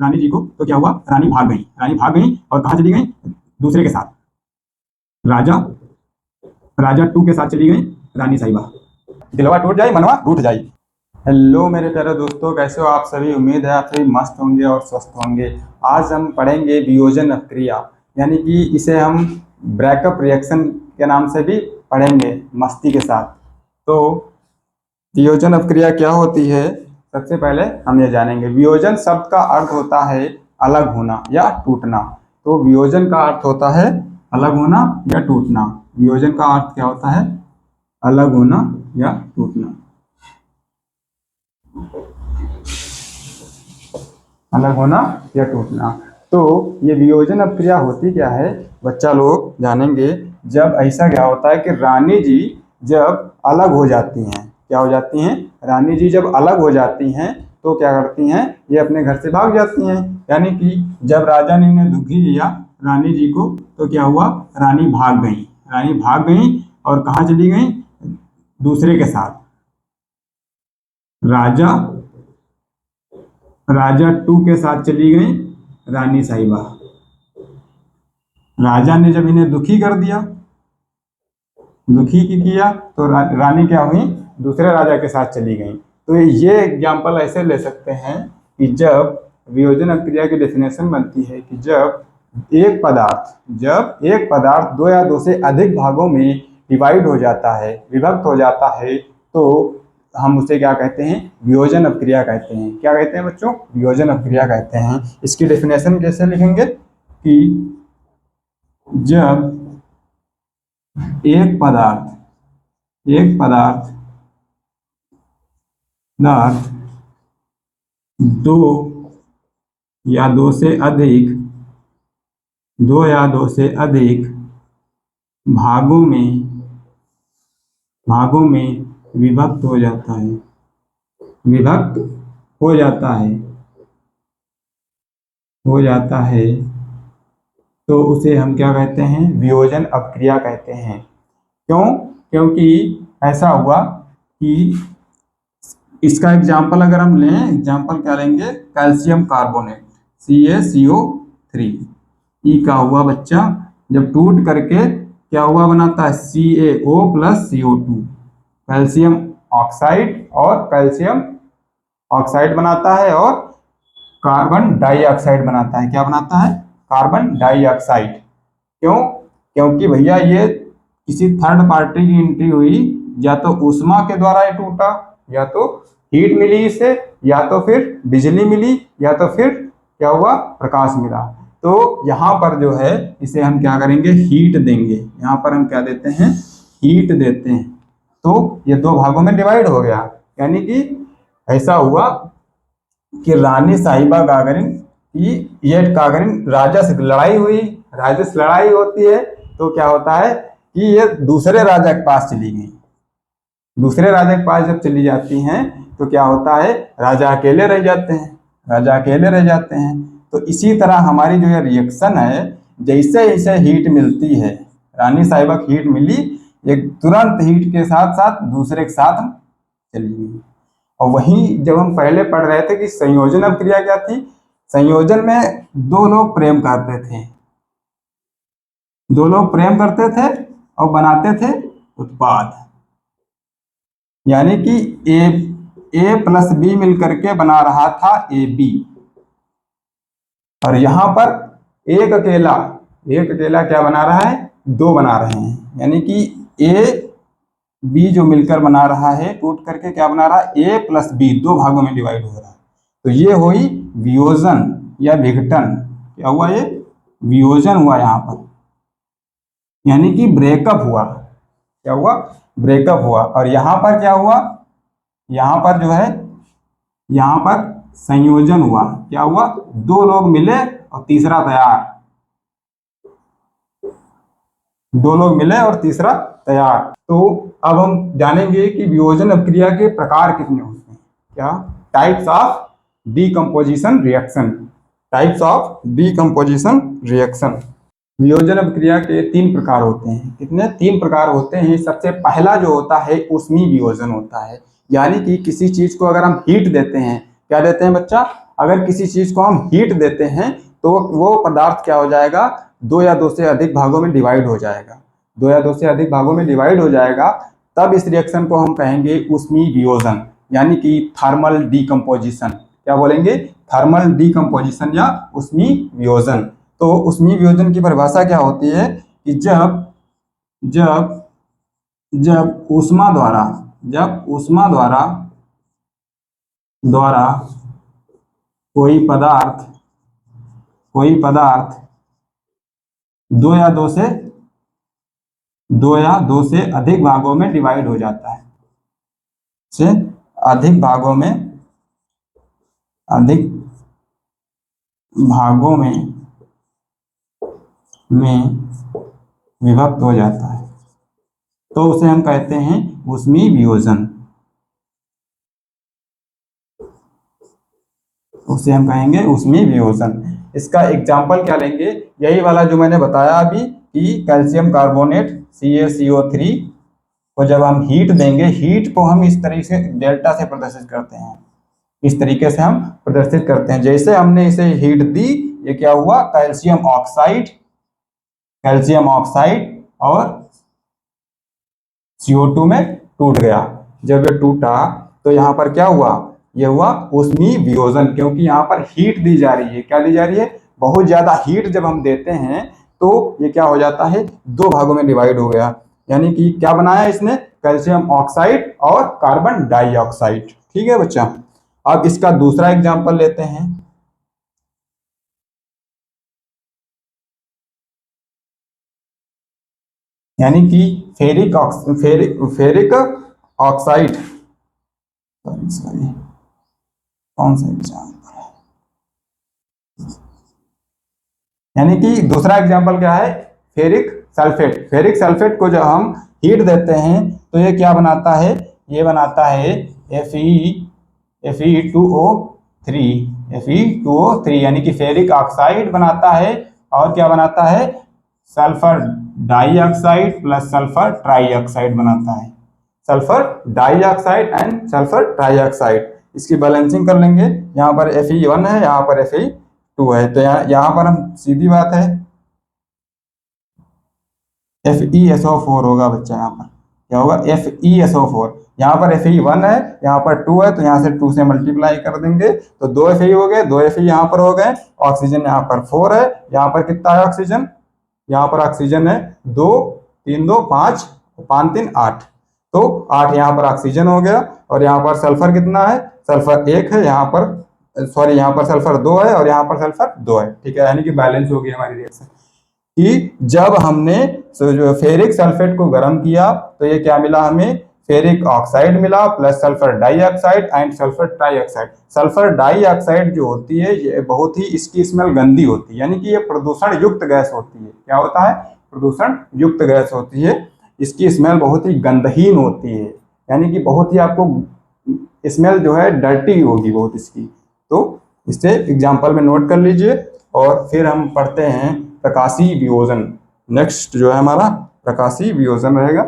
रानी जी को, तो क्या हुआ, रानी भाग गई। रानी भाग गई और कहाँ चली गई, दूसरे के साथ, राजा 2 के साथ चली गई रानी साहिबा। दिलवा टूट जाए मनवा रूठ जाए। हेलो मेरे प्यारे दोस्तों, कैसे हो आप सभी। उम्मीद है आप सभी मस्त होंगे और स्वस्थ होंगे। आज हम पढ़ेंगे वियोजन अपक्रिया, यानी कि इसे हम ब्रेकअप रिएक्शन के नाम से भी पढ़ेंगे मस्ती के साथ। तो वियोजन अपक्रिया क्या होती है, सबसे पहले हम ये जानेंगे। वियोजन शब्द का अर्थ होता है अलग होना या टूटना। तो वियोजन का अर्थ होता है अलग होना या टूटना। वियोजन का अर्थ क्या होता है, अलग होना या टूटना। अलग होना या टूटना। तो ये वियोजन अपक्रिया होती क्या है, बच्चा लोग जानेंगे। जब ऐसा क्या होता है कि रानी जी जब अलग हो जाती हैं, क्या हो जाती हैं, रानी जी जब अलग हो जाती हैं तो क्या करती हैं, ये अपने घर से भाग जाती हैं। यानी कि जब राजा ने दुखी किया रानी जी को, तो क्या हुआ, रानी भाग गई। रानी भाग गई और कहाँ चली गई, दूसरे के साथ, राजा 2 के साथ चली गई रानी साहिबा। राजा ने जब इन्हें दुखी कर दिया, दुखी किया, तो रानी क्या हुई, दूसरे राजा के साथ चली गई। तो ये एग्जाम्पल ऐसे ले सकते हैं कि जब वियोजन अपक्रिया की डेफिनेशन बनती है कि जब एक पदार्थ 2 या 2 से अधिक भागों में डिवाइड हो जाता है, विभक्त हो जाता है, तो हम उसे क्या कहते हैं, वियोजन अपक्रिया कहते हैं। क्या कहते हैं बच्चों, वियोजन अपक्रिया कहते हैं। इसकी डेफिनेशन कैसे लिखेंगे कि जब एक पदार्थ 2 या 2 से अधिक भागों में विभक्त हो जाता है, तो उसे हम क्या कहते हैं, वियोजन अपक्रिया कहते हैं। क्यों, क्योंकि ऐसा हुआ कि इसका एग्जाम्पल अगर हम लें, एग्जाम्पल क्या लेंगे, कैल्शियम कार्बोनेट CaCO3 ई का हुआ बच्चा, जब टूट करके क्या हुआ बनाता है, CaO + CO2, कैल्शियम ऑक्साइड और कैल्शियम ऑक्साइड बनाता है और कार्बन डाइऑक्साइड बनाता है। क्या बनाता है, कार्बन डाइऑक्साइड। क्यों, क्योंकि भैया ये किसी थर्ड पार्टी की एंट्री हुई, या तो ऊष्मा के द्वारा ये टूटा, या तो हीट मिली इसे, या तो फिर बिजली मिली, या तो फिर क्या हुआ, प्रकाश मिला। तो यहाँ पर जो है इसे हम क्या करेंगे, हीट देंगे। यहाँ पर हम क्या देते हैं, हीट देते हैं, तो ये 2 भागों में डिवाइड हो गया। यानी कि ऐसा हुआ कि रानी साहिबा गागरिन की, ये गागरिन राजा से लड़ाई हुई, राजा से लड़ाई होती है तो क्या होता है कि ये दूसरे राजा के पास चली गई। दूसरे राजा के पास जब चली जाती हैं तो क्या होता है, राजा अकेले रह जाते हैं। तो इसी तरह हमारी जो ये रिएक्शन है, जैसे जैसे हीट मिलती है, रानी साहिबा की हीट मिली, एक तुरंत हीट के साथ साथ दूसरे के साथ चली गई। और वहीं जब हम पहले पढ़ रहे थे कि संयोजन अपक्रिया क्या थी, संयोजन में 2 लोग प्रेम करते थे और बनाते थे उत्पाद। यानी कि A + B मिलकर के बना रहा था AB, और यहां पर एक अकेला क्या बना रहा है, 2 बना रहे हैं। यानी कि AB जो मिलकर बना रहा है, टूट करके क्या बना रहा है, A + B 2 भागों में डिवाइड हो रहा है। तो ये हुई वियोजन या विघटन। क्या हुआ, ये वियोजन हुआ यहाँ पर, यानी कि ब्रेकअप हुआ। क्या हुआ, ब्रेकअप हुआ। और यहाँ पर क्या हुआ, यहाँ पर जो है, यहाँ पर संयोजन हुआ। क्या हुआ, 2 लोग मिले और तीसरा तैयार, 2 लोग मिले और तीसरा तैयार। तो अब हम जानेंगे कि वियोजन अपक्रिया के प्रकार कितने होते हैं। क्या, टाइप्स ऑफ डीकम्पोजिशन रिएक्शन। वियोजन अपक्रिया के 3 प्रकार होते हैं। कितने, 3 प्रकार होते हैं। सबसे पहला जो होता है ऊष्मीय वियोजन होता है, यानी कि किसी चीज को अगर हम हीट देते हैं, क्या देते हैं बच्चा, अगर किसी चीज को हम हीट देते हैं तो वो पदार्थ क्या हो जाएगा, दो या दो से अधिक भागों में डिवाइड हो जाएगा, दो या दो से अधिक भागों में डिवाइड हो जाएगा। तब इस रिएक्शन को हम कहेंगे ऊष्मीय वियोजन, यानी कि थर्मल डीकम्पोजिशन। क्या बोलेंगे, थर्मल डीकम्पोजिशन या ऊष्मीय वियोजन। तो ऊष्मीय वियोजन की परिभाषा क्या होती है कि जब जब जब ऊष्मा द्वारा जब ऊष्मा द्वारा द्वारा कोई पदार्थ दो या दो से अधिक भागों में डिवाइड हो जाता है, से अधिक भागों में विभक्त हो जाता है, तो उसे हम कहते हैं ऊष्मीय वियोजन। उसे हम कहेंगे ऊष्मीय वियोजन। इसका एग्जाम्पल क्या लेंगे, यही वाला जो मैंने बताया अभी कि कैल्शियम कार्बोनेट CaCO3 को जब हम हीट देंगे, हीट को हम इस तरीके से डेल्टा से प्रदर्शित करते हैं, इस तरीके से हम प्रदर्शित करते हैं। जैसे हमने इसे हीट दी, ये क्या हुआ, कैल्शियम ऑक्साइड और CO2 में टूट गया। जब ये टूटा तो यहाँ पर क्या हुआ, ये हुआ ऊष्मीय वियोजन, क्योंकि यहाँ पर हीट दी जा रही है। क्या दी जा रही है, बहुत ज्यादा हीट जब हम देते हैं तो ये क्या हो जाता है, दो भागों में डिवाइड हो गया। यानी कि क्या बनाया इसने, कैल्शियम ऑक्साइड और कार्बन डाइऑक्साइड। ठीक है बच्चा। अब इसका दूसरा एग्जाम्पल लेते हैं। यानी कि फेरिक ऑक्साइड, सॉरी कौन सा एग्जाम्पल है, यानी कि दूसरा एग्जाम्पल क्या है, फेरिक सल्फेट को जब हम हीट देते हैं तो ये क्या बनाता है, ये बनाता है Fe2O3 यानी कि फेरिक ऑक्साइड बनाता है। और क्या बनाता है, sulphur dioxide plus sulphur trioxide बनाता है, sulphur dioxide and sulphur trioxide. इसकी बैलेंसिंग कर लेंगे, यहाँ पर Fe1 है, यहाँ पर Fe2 है, तो यहाँ पर हम सीधी बात है FeSO4 होगा बच्चा। यहाँ पर क्या होगा, FeSO4। यहाँ पर Fe1 है, यहाँ पर 2 है, तो यहाँ से 2 से मल्टीप्लाई कर देंगे तो 2 Fe हो गए, 2 Fe यहाँ पर हो गए। ऑक्सीजन यहाँ पर 4 है, यहाँ पर कितना है ऑक्सीजन, यहाँ पर ऑक्सीजन है 2, 3 2 5, 5 3 8, तो 8 यहाँ पर ऑक्सीजन हो गया। और यहाँ पर सल्फर कितना है, सल्फर 1 है, यहाँ पर सॉरी यहाँ पर सल्फर 2 है और यहाँ पर सल्फर 2 है। ठीक है, यानी कि बैलेंस हो गई हमारी रिएक्शन। कि जब हमने जो फेरिक सल्फेट को गर्म किया तो ये क्या मिला हमें, फेरिक ऑक्साइड मिला plus sulphur dioxide and sulphur trioxide. Sulphur dioxide जो होती है ये बहुत ही, इसकी स्मेल गंदी होती है, यानी कि ये प्रदूषण युक्त गैस होती है। क्या होता है, प्रदूषण युक्त गैस होती है, इसकी स्मेल बहुत ही गंधहीन होती है, यानी कि बहुत ही आपको स्मेल जो है डर्टी होगी बहुत इसकी। तो इसे एग्जाम्पल में नोट कर लीजिए। और फिर हम पढ़ते हैं प्रकाशीय वियोजन। नेक्स्ट जो है हमारा प्रकाशीय वियोजन रहेगा।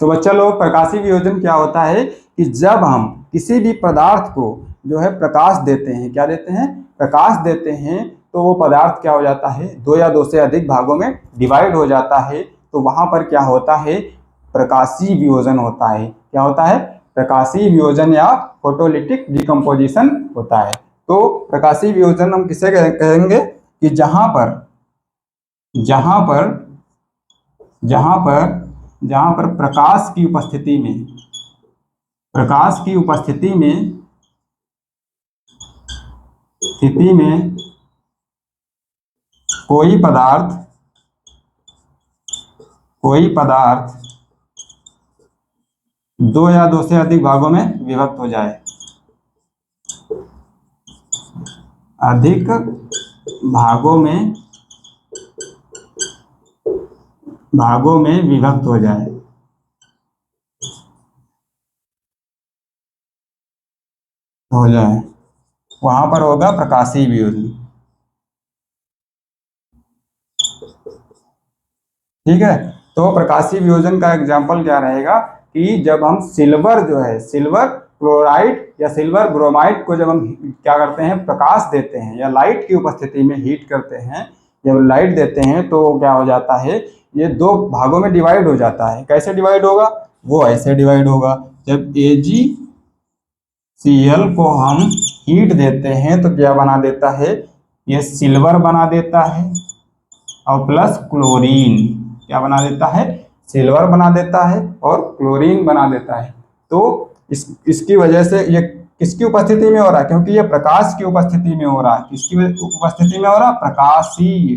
तो बच्चा लोग, प्रकाशीय वियोजन क्या होता है कि जब हम किसी भी पदार्थ को जो है प्रकाश देते हैं, क्या देते हैं, प्रकाश देते हैं, तो वो पदार्थ क्या हो जाता है, दो या दो से अधिक भागों में डिवाइड हो जाता है। तो वहां पर क्या होता है, प्रकाशीय वियोजन होता है। क्या होता है, प्रकाशीय वियोजन या फोटोलिटिक डिकम्पोजिशन होता है। तो प्रकाशीय वियोजन हम किसे कहेंगे कि जहां पर प्रकाश की उपस्थिति में कोई पदार्थ दो या दो से अधिक भागों में विभक्त हो जाए, अधिक भागों में विभक्त हो जाए, वहां पर होगा प्रकाशीय वियोजन। ठीक है, तो प्रकाशीय वियोजन का एग्जाम्पल क्या रहेगा कि जब हम सिल्वर क्लोराइड या सिल्वर ब्रोमाइड को जब हम क्या करते हैं, प्रकाश देते हैं या लाइट की उपस्थिति में हीट करते हैं, जब लाइट देते हैं तो क्या हो जाता है, ये दो भागों में डिवाइड हो जाता है। कैसे डिवाइड होगा, वो ऐसे डिवाइड होगा, जब AgCl को हम हीट देते हैं तो क्या बना देता है, ये सिल्वर बना देता है और प्लस क्लोरीन क्या बना देता है, सिल्वर बना देता है और क्लोरीन बना देता है। तो इसकी वजह से ये किसकी उपस्थिति में हो रहा है, क्योंकि ये प्रकाश की उपस्थिति में हो रहा है। किसकी उपस्थिति में हो रहा है, प्रकाशीय,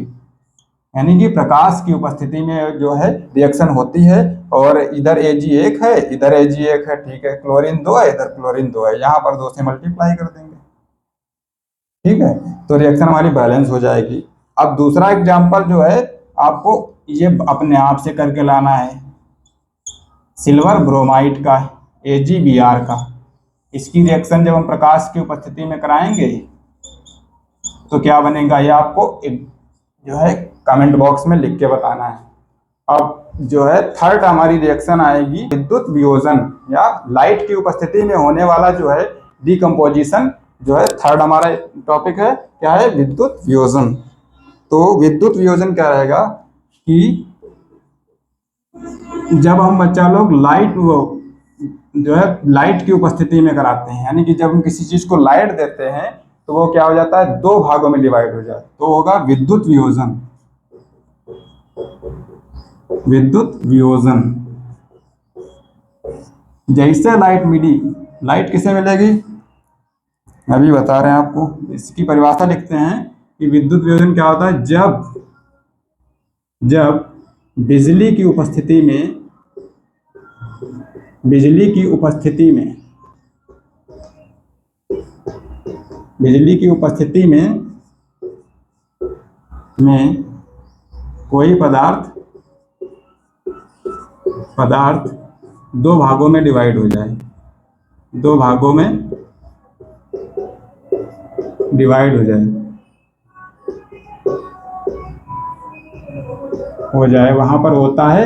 यानी कि प्रकाश की उपस्थिति में जो है रिएक्शन होती है। और इधर Ag1 है, इधर Ag1 है, ठीक है, क्लोरीन 2 है, इधर क्लोरीन 2 है, यहाँ पर 2 से मल्टीप्लाई कर देंगे, ठीक है, तो रिएक्शन हमारी बैलेंस हो जाएगी। अब दूसरा एग्जांपल जो है आपको ये अपने आप से करके लाना है, सिल्वर ब्रोमाइड का, AgBr का। इसकी रिएक्शन जब हम प्रकाश की उपस्थिति में कराएंगे तो क्या बनेगा, ये आपको जो है कमेंट बॉक्स में लिख के बताना है। अब जो है थर्ड हमारी रिएक्शन आएगी विद्युत वियोजन या लाइट की उपस्थिति में होने वाला जो है डिकम्पोजिशन, जो है थर्ड हमारा टॉपिक है, क्या है, विद्युत वियोजन। तो विद्युत वियोजन क्या रहेगा कि जब हम बच्चा लोग लाइट जो है लाइट की उपस्थिति में कराते हैं, यानी कि जब हम किसी चीज को लाइट देते हैं तो वो क्या हो जाता है, दो भागों में डिवाइड हो जाए, तो होगा विद्युत वियोजन। विद्युत वियोजन जैसे लाइट मिली, लाइट किसे मिलेगी, अभी बता रहे हैं आपको। इसकी परिभाषा लिखते हैं कि विद्युत वियोजन क्या होता है, जब बिजली की उपस्थिति में बिजली की उपस्थिति में कोई पदार्थ दो भागों में डिवाइड हो जाए, दो भागों में डिवाइड हो जाए, वहां पर होता है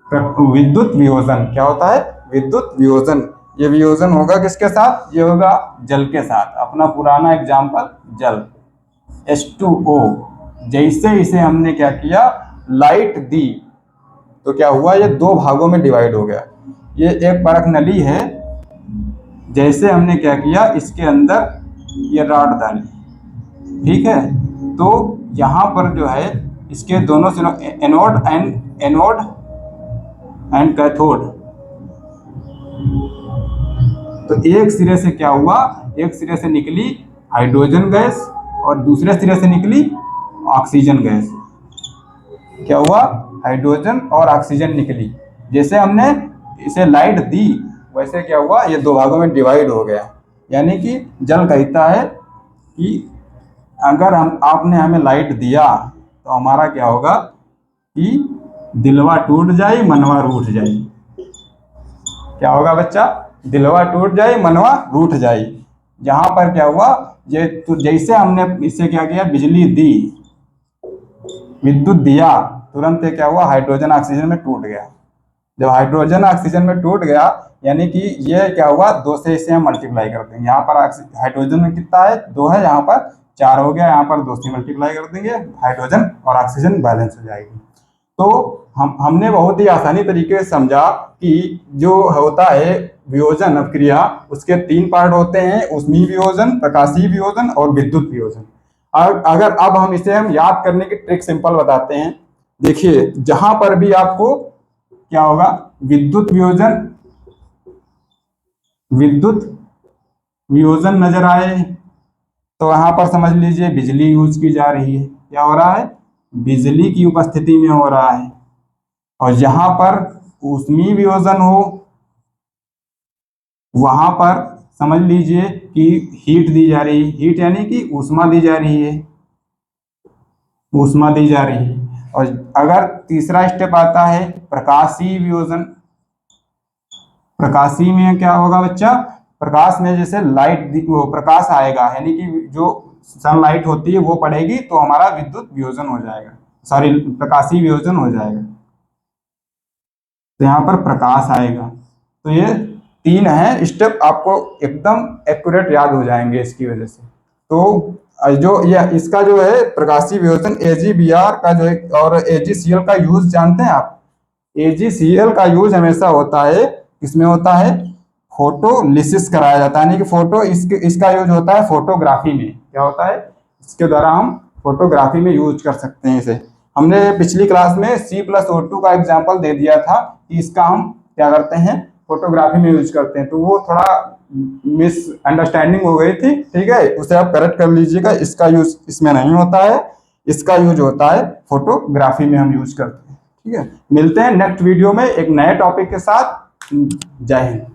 विद्युत वियोजन। क्या होता है, विद्युत वियोजन। ये वियोजन होगा किसके साथ, ये होगा जल के साथ। अपना पुराना एग्जाम्पल जल, H2O। जैसे इसे हमने क्या किया, लाइट दी, तो क्या हुआ, ये दो भागों में डिवाइड हो गया। ये एक परख नली है, जैसे हमने क्या किया, इसके अंदर ये रॉड डाली, ठीक है, तो यहाँ पर जो है इसके दोनों से एनोड एंड कैथोड, तो एक सिरे से क्या हुआ, एक सिरे से निकली हाइड्रोजन गैस और दूसरे सिरे से निकली ऑक्सीजन गैस। क्या हुआ, हाइड्रोजन और ऑक्सीजन निकली। जैसे हमने इसे लाइट दी वैसे क्या हुआ, ये दो भागों में डिवाइड हो गया। यानी कि जल कहता है कि अगर आपने हमें लाइट दिया तो हमारा क्या होगा कि दिलवा टूट जाए मनवा रूठ जाए। क्या होगा बच्चा, दिलवा टूट जाए मनवा रूठ जाए। जहां पर क्या हुआ, ये तो जैसे हमने इससे क्या किया, बिजली दी, विद्युत दिया, तुरंत क्या हुआ, हाइड्रोजन ऑक्सीजन में टूट गया। जब हाइड्रोजन ऑक्सीजन में टूट गया यानी कि ये क्या हुआ, दो से इसे हम मल्टीप्लाई कर देंगे। यहाँ पर हाइड्रोजन में कितना है, 2 है, यहाँ पर 4 हो गया, यहाँ पर 2 से मल्टीप्लाई कर देंगे, हाइड्रोजन और ऑक्सीजन बैलेंस हो जाएगी। तो हमने बहुत ही आसानी तरीके से समझा कि जो होता है वियोजन अभिक्रिया, उसके 3 पार्ट होते हैं, ऊष्मीय वियोजन, प्रकाशीय वियोजन और विद्युत वियोजन। अगर अब हम इसे याद करने की ट्रिक सिंपल बताते हैं। देखिए, जहां पर भी आपको क्या होगा, विद्युत वियोजन नजर आए तो वहां पर समझ लीजिए बिजली यूज की जा रही है। क्या हो रहा है, बिजली की उपस्थिति में हो रहा है। और जहां पर ऊष्मीय वियोजन हो वहां पर समझ लीजिए कि हीट दी जा रही है, हीट यानी कि ऊष्मा दी जा रही है, ऊष्मा दी जा रही है। और अगर तीसरा स्टेप आता है प्रकाशीय वियोजन, प्रकाशीय में क्या होगा बच्चा, प्रकाश में जैसे लाइट वो प्रकाश आएगा, यानी कि जो सनलाइट होती है वो पड़ेगी तो हमारा विद्युत वियोजन हो जाएगा, सॉरी प्रकाशीय वियोजन हो जाएगा। तो यहाँ पर प्रकाश आएगा। तो ये 3 है स्टेप, आपको एकदम एक्यूरेट याद हो जाएंगे इसकी वजह से। तो जो यह इसका जो है प्रकाशीय वियोजन AgBr का जो है और AgCl का यूज जानते हैं आप? AgCl का यूज हमेशा होता है, इसमें होता है फोटोलिसिस कराया जाता है, यानी कि इसका यूज होता है फोटोग्राफी में। क्या होता है? इसके द्वारा हम फोटोग्राफी में यूज कर सकते हैं इसे। हमने पिछली क्लास में C+O2 का एग्जाम्पल दे दिया था कि इसका हम क्या करते हैं, फोटोग्राफी में यूज करते हैं, तो वो थोड़ा मिसअंडरस्टैंडिंग हो गई थी, ठीक है, उसे आप करेक्ट कर लीजिएगा। इसका यूज इसमें नहीं होता है, इसका यूज होता है फोटोग्राफी में हम यूज करते हैं। ठीक है, मिलते हैं नेक्स्ट वीडियो में एक नए टॉपिक के साथ। जय हिंद।